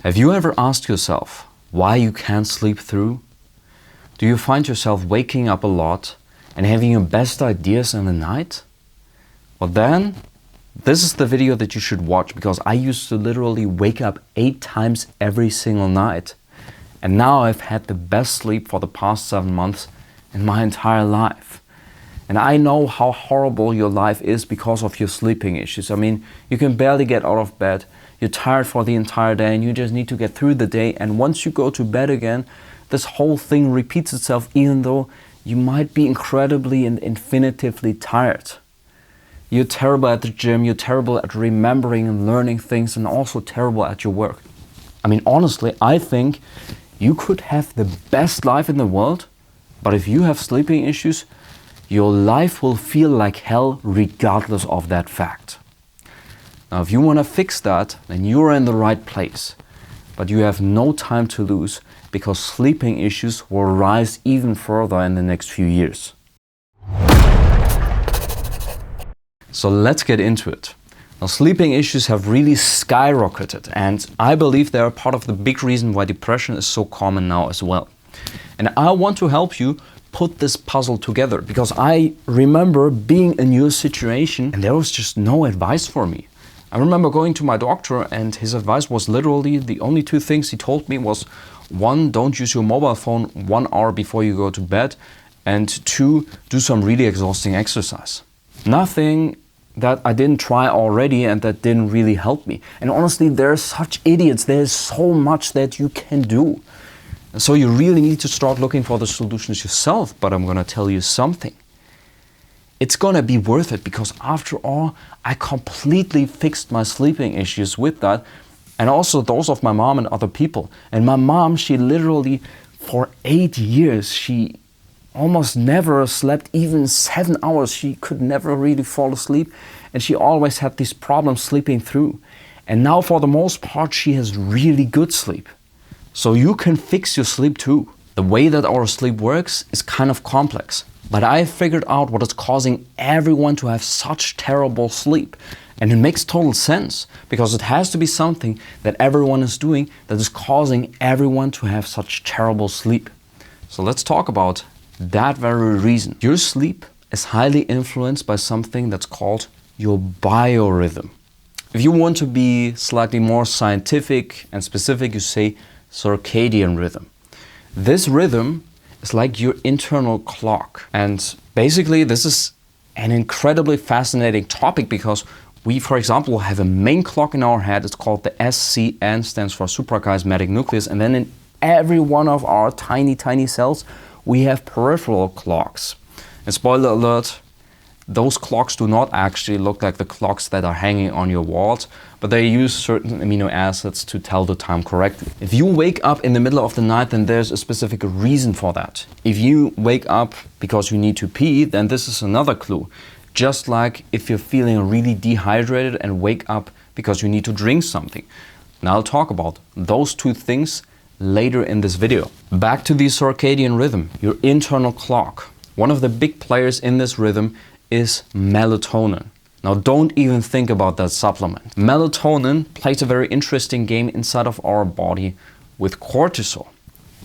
Have you ever asked yourself why you can't sleep through? Do you find yourself waking up a lot and having your best ideas in the night? Well then, this is the video that you should watch, because I used to literally wake up 8 times every single night. And now I've had the best sleep for the past 7 months in my entire life. And I know how horrible your life is because of your sleeping issues. I mean, you can barely get out of bed, you're tired for the entire day, and you just need to get through the day. And once you go to bed again, this whole thing repeats itself, even though you might be incredibly and infinitively tired. You're terrible at the gym, you're terrible at remembering and learning things, and also terrible at your work. I mean, honestly, I think you could have the best life in the world, but if you have sleeping issues, your life will feel like hell regardless of that fact. Now, if you want to fix that, then you're in the right place. But you have no time to lose, because sleeping issues will rise even further in the next few years. So let's get into it. Now, sleeping issues have really skyrocketed, and I believe they are part of the big reason why depression is so common now as well. And I want to help you put this puzzle together, because I remember being in your situation and there was just no advice for me. I remember going to my doctor, and his advice was literally the only 2 things he told me was: 1, don't use your mobile phone 1 hour before you go to bed, and 2, do some really exhausting exercise. Nothing that I didn't try already and that didn't really help me. And honestly, there are such idiots. There's so much that you can do. And so you really need to start looking for the solutions yourself. But I'm gonna tell you something. It's gonna be worth it, because after all, I completely fixed my sleeping issues with that, and also those of my mom and other people. And my mom, she literally, for 8 years, she almost never slept even 7 hours. She could never really fall asleep, and she always had these problems sleeping through. And now, for the most part, she has really good sleep. So you can fix your sleep too. The way that our sleep works is kind of complex, but I figured out what is causing everyone to have such terrible sleep. And it makes total sense, because it has to be something that everyone is doing that is causing everyone to have such terrible sleep. So let's talk about that very reason. Your sleep is highly influenced by something that's called your biorhythm. If you want to be slightly more scientific and specific, you say circadian rhythm. This rhythm is like your internal clock. And basically, this is an incredibly fascinating topic, because we, for example, have a main clock in our head. It's called the SCN, stands for suprachiasmatic nucleus. And then in every one of our tiny cells, we have peripheral clocks. And spoiler alert, those clocks do not actually look like the clocks that are hanging on your walls, but they use certain amino acids to tell the time correctly. If you wake up in the middle of the night, then there's a specific reason for that. If you wake up because you need to pee, then this is another clue. Just like if you're feeling really dehydrated and wake up because you need to drink something. Now I'll talk about those 2 things later in this video. Back to the circadian rhythm, your internal clock. One of the big players in this rhythm is melatonin. Now, don't even think about that supplement. Melatonin plays a very interesting game inside of our body with cortisol.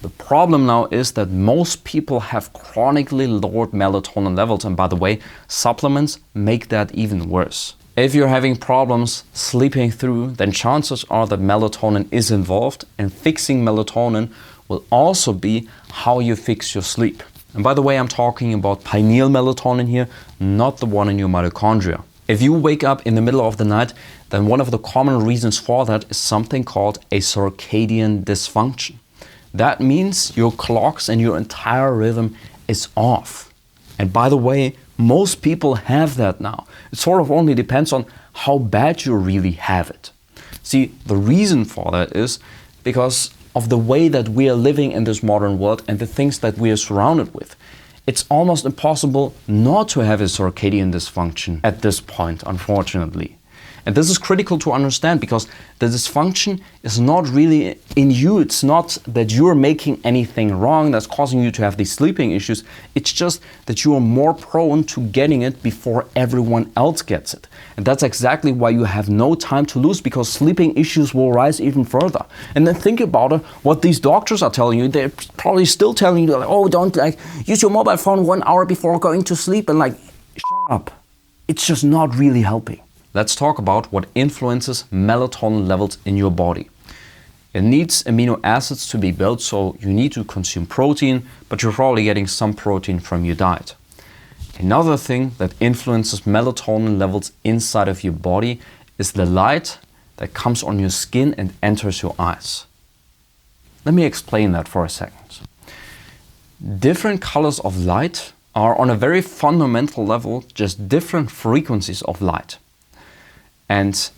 The problem now is that most people have chronically lowered melatonin levels, and by the way, supplements make that even worse. If you're having problems sleeping through, then chances are that melatonin is involved, and fixing melatonin will also be how you fix your sleep. And by the way, I'm talking about pineal melatonin here, not the one in your mitochondria. If you wake up in the middle of the night, then one of the common reasons for that is something called a circadian dysfunction. That means your clocks and your entire rhythm is off. And by the way, most people have that now. It sort of only depends on how bad you really have it. See, the reason for that is because of the way that we are living in this modern world and the things that we are surrounded with. It's almost impossible not to have a circadian dysfunction at this point, unfortunately. And this is critical to understand because the dysfunction is not really in you. It's not that you're making anything wrong that's causing you to have these sleeping issues. It's just that you are more prone to getting it before everyone else gets it. And that's exactly why you have no time to lose, because sleeping issues will rise even further. And then think about it, what these doctors are telling you. They're probably still telling you, like, oh, don't use your mobile phone 1 hour before going to sleep, and shut up. It's just not really helping. Let's talk about what influences melatonin levels in your body. It needs amino acids to be built, so you need to consume protein, but you're probably getting some protein from your diet. Another thing that influences melatonin levels inside of your body is the light that comes on your skin and enters your eyes. Let me explain that for a second. Different colors of light are on a very fundamental level just different frequencies of light. And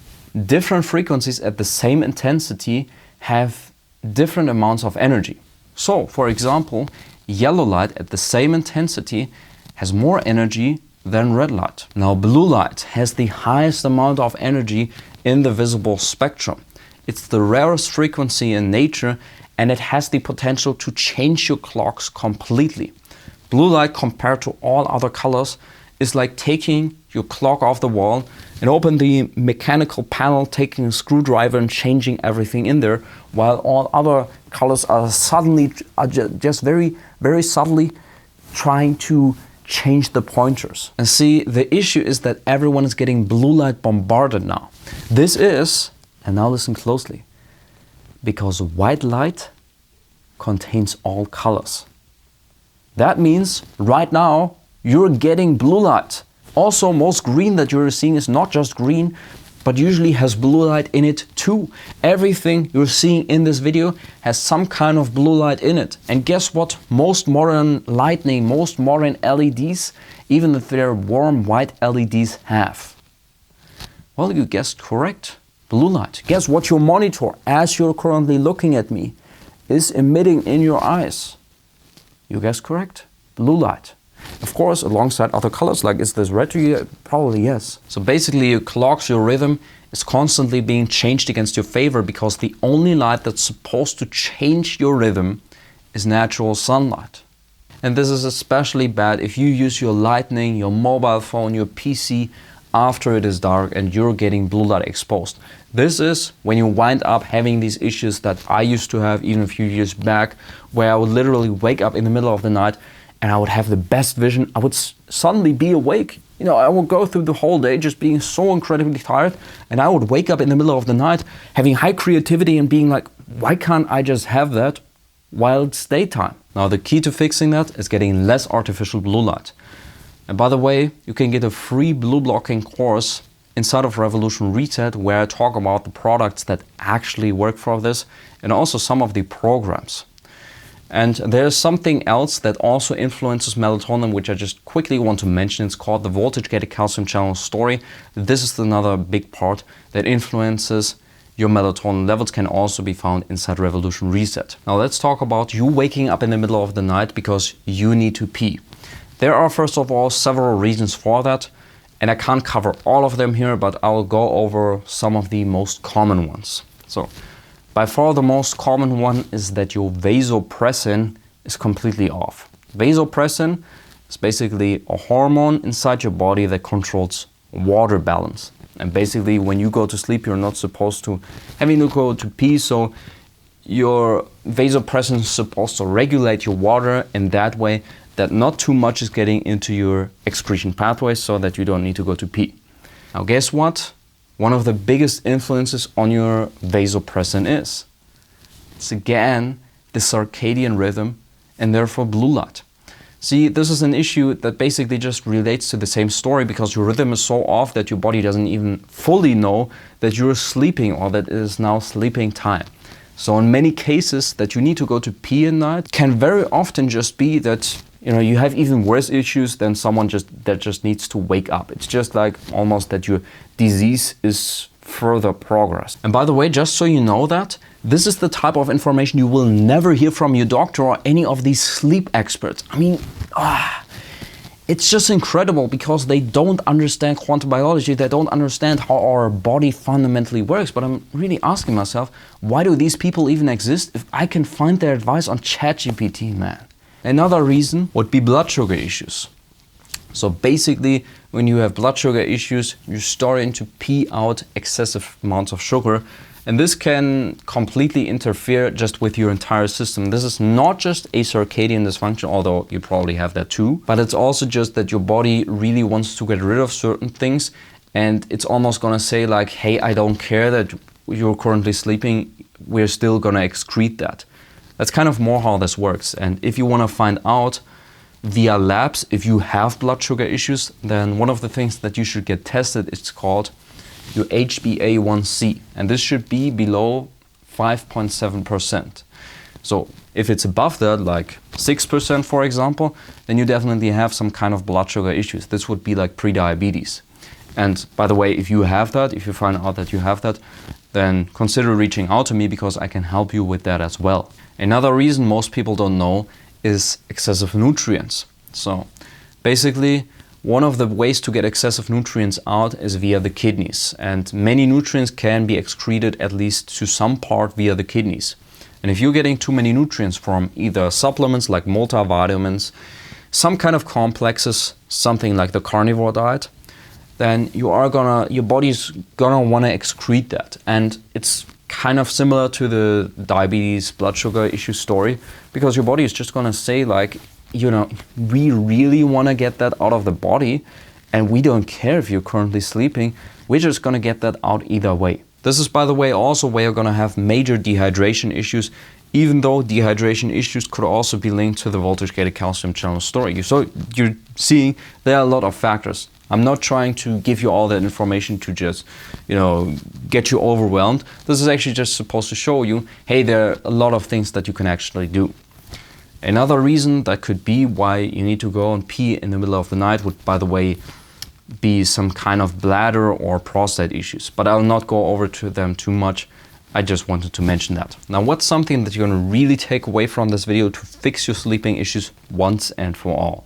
different frequencies at the same intensity have different amounts of energy. So, for example, yellow light at the same intensity has more energy than red light. Now, blue light has the highest amount of energy in the visible spectrum. It's the rarest frequency in nature, and it has the potential to change your clocks completely. Blue light, compared to all other colors, is like taking your clock off the wall and open the mechanical panel, taking a screwdriver and changing everything in there, while all other colors are just very, very subtly trying to change the pointers. And see, the issue is that everyone is getting blue light bombarded now. This is, and now listen closely, because white light contains all colors. That means right now you're getting blue light. Also, most green that you're seeing is not just green, but usually has blue light in it too. Everything you're seeing in this video has some kind of blue light in it. And guess what? Most modern lighting, most modern LEDs, even if they're warm white LEDs, have. Well, you guessed correct. Blue light. Guess what your monitor, as you're currently looking at me, is emitting in your eyes? You guessed correct. Blue light. Of course, alongside other colors, like, is this red to you? Probably yes. So basically your clocks, your rhythm is constantly being changed against your favor, because the only light that's supposed to change your rhythm is natural sunlight. And this is especially bad if you use your lighting, your mobile phone, your PC after it is dark and you're getting blue light exposed. This is when you wind up having these issues that I used to have even a few years back, where I would literally wake up in the middle of the night and I would have the best vision. I would suddenly be awake. You know, I would go through the whole day just being so incredibly tired, and I would wake up in the middle of the night having high creativity and being like, why can't I just have that while it's daytime? Now, the key to fixing that is getting less artificial blue light. And by the way, you can get a free blue blocking course inside of Revolution Reset, where I talk about the products that actually work for this and also some of the programs. And there's something else that also influences melatonin, which I just quickly want to mention. It's called the voltage-gated calcium channel story. This is another big part that influences your melatonin levels, can also be found inside Revolution Reset. Now let's talk about you waking up in the middle of the night because you need to pee. There are, first of all, several reasons for that, and I can't cover all of them here, but I'll go over some of the most common ones. So, by far the most common one is that your vasopressin is completely off. Vasopressin is basically a hormone inside your body that controls water balance. And basically when you go to sleep, you're not supposed to go to pee, so your vasopressin is supposed to regulate your water in that way that not too much is getting into your excretion pathways, so that you don't need to go to pee. Now guess what? One of the biggest influences on your vasopressin is, it's again the circadian rhythm and therefore blue light. See, this is an issue that basically just relates to the same story, because your rhythm is so off that your body doesn't even fully know that you're sleeping or that it is now sleeping time. So in many cases that you need to go to pee at night can very often just be that you have even worse issues than someone that just needs to wake up. It's just like almost that your disease is further progressed. And by the way, just so you know that, this is the type of information you will never hear from your doctor or any of these sleep experts. I mean, it's just incredible because they don't understand quantum biology. They don't understand how our body fundamentally works. But I'm really asking myself, why do these people even exist if I can find their advice on ChatGPT, man? Another reason would be blood sugar issues. So basically, when you have blood sugar issues, you're starting to pee out excessive amounts of sugar. And this can completely interfere just with your entire system. This is not just a circadian dysfunction, although you probably have that too, but it's also just that your body really wants to get rid of certain things, and it's almost gonna say like, hey, I don't care that you're currently sleeping, we're still gonna excrete that. That's kind of more how this works. And if you wanna find out via labs if you have blood sugar issues, then one of the things that you should get tested is called your HbA1c, and this should be below 5.7%. So if it's above that, like 6% for example, then you definitely have some kind of blood sugar issues. This would be like pre-diabetes. And by the way, if you have that, if you find out that you have that, then consider reaching out to me because I can help you with that as well. Another reason most people don't know is excessive nutrients. So basically, one of the ways to get excessive nutrients out is via the kidneys, and many nutrients can be excreted at least to some part via the kidneys. And if you're getting too many nutrients from either supplements like multivitamins, some kind of complexes, something like the carnivore diet, then your body's gonna wanna excrete that. And it's kind of similar to the diabetes, blood sugar issue story, because your body is just gonna say like, you know, we really want to get that out of the body and we don't care if you're currently sleeping, we're just going to get that out either way. This is, by the way, also where you're going to have major dehydration issues, even though dehydration issues could also be linked to the voltage-gated calcium channel story. So you're seeing there are a lot of factors. I'm not trying to give you all that information to just, get you overwhelmed. This is actually just supposed to show you, hey, there are a lot of things that you can actually do. Another reason that could be why you need to go and pee in the middle of the night would, by the way, be some kind of bladder or prostate issues. But I'll not go over to them too much. I just wanted to mention that. Now, what's something that you're going to really take away from this video to fix your sleeping issues once and for all?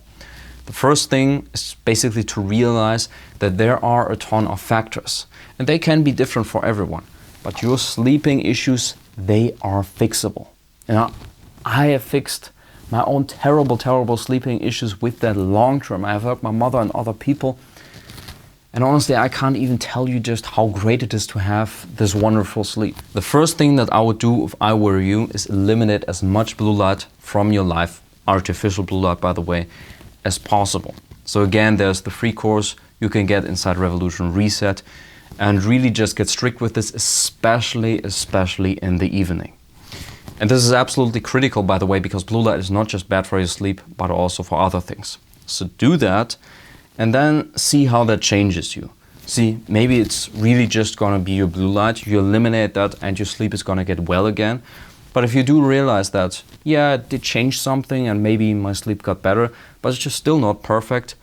The first thing is basically to realize that there are a ton of factors. And they can be different for everyone. But your sleeping issues, they are fixable. I have fixed my own terrible sleeping issues with that long term. I have helped my mother and other people. And honestly, I can't even tell you just how great it is to have this wonderful sleep. The first thing that I would do if I were you is eliminate as much blue light from your life, artificial blue light by the way, as possible. So again, there's the free course you can get inside Revolution Reset, and really just get strict with this, especially in the evening. And this is absolutely critical, by the way, because blue light is not just bad for your sleep, but also for other things. So do that, and then see how that changes you. See, maybe it's really just gonna be your blue light, you eliminate that, and your sleep is gonna get well again. But if you do realize that, yeah, it did change something, and maybe my sleep got better, but it's just still not perfect,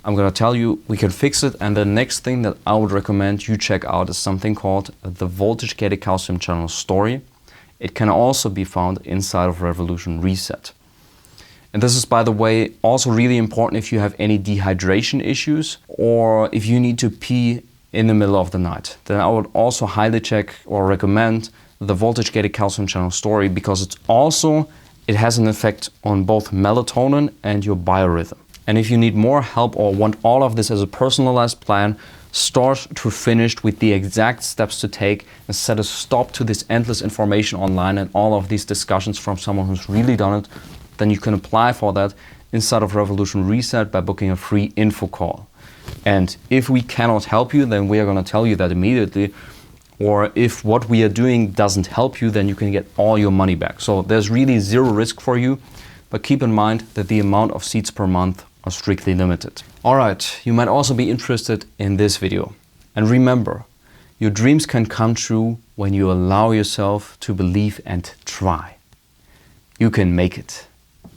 I'm gonna tell you, we can fix it. And the next thing that I would recommend you check out is something called the voltage-gated calcium channel story. It can also be found inside of Revolution Reset. And this is, by the way, also really important if you have any dehydration issues or if you need to pee in the middle of the night. Then I would also highly check or recommend the voltage-gated calcium channel story, because it has an effect on both melatonin and your biorhythm. And if you need more help or want all of this as a personalized plan, start to finish with the exact steps to take, and set a stop to this endless information online and all of these discussions from someone who's really done it, then you can apply for that inside of Revolution Reset by booking a free info call. And if we cannot help you, then we are going to tell you that immediately. Or if what we are doing doesn't help you, then you can get all your money back. So there's really zero risk for you, but keep in mind that the amount of seats per month are strictly limited. Alright, you might also be interested in this video. And remember, your dreams can come true when you allow yourself to believe and try. You can make it.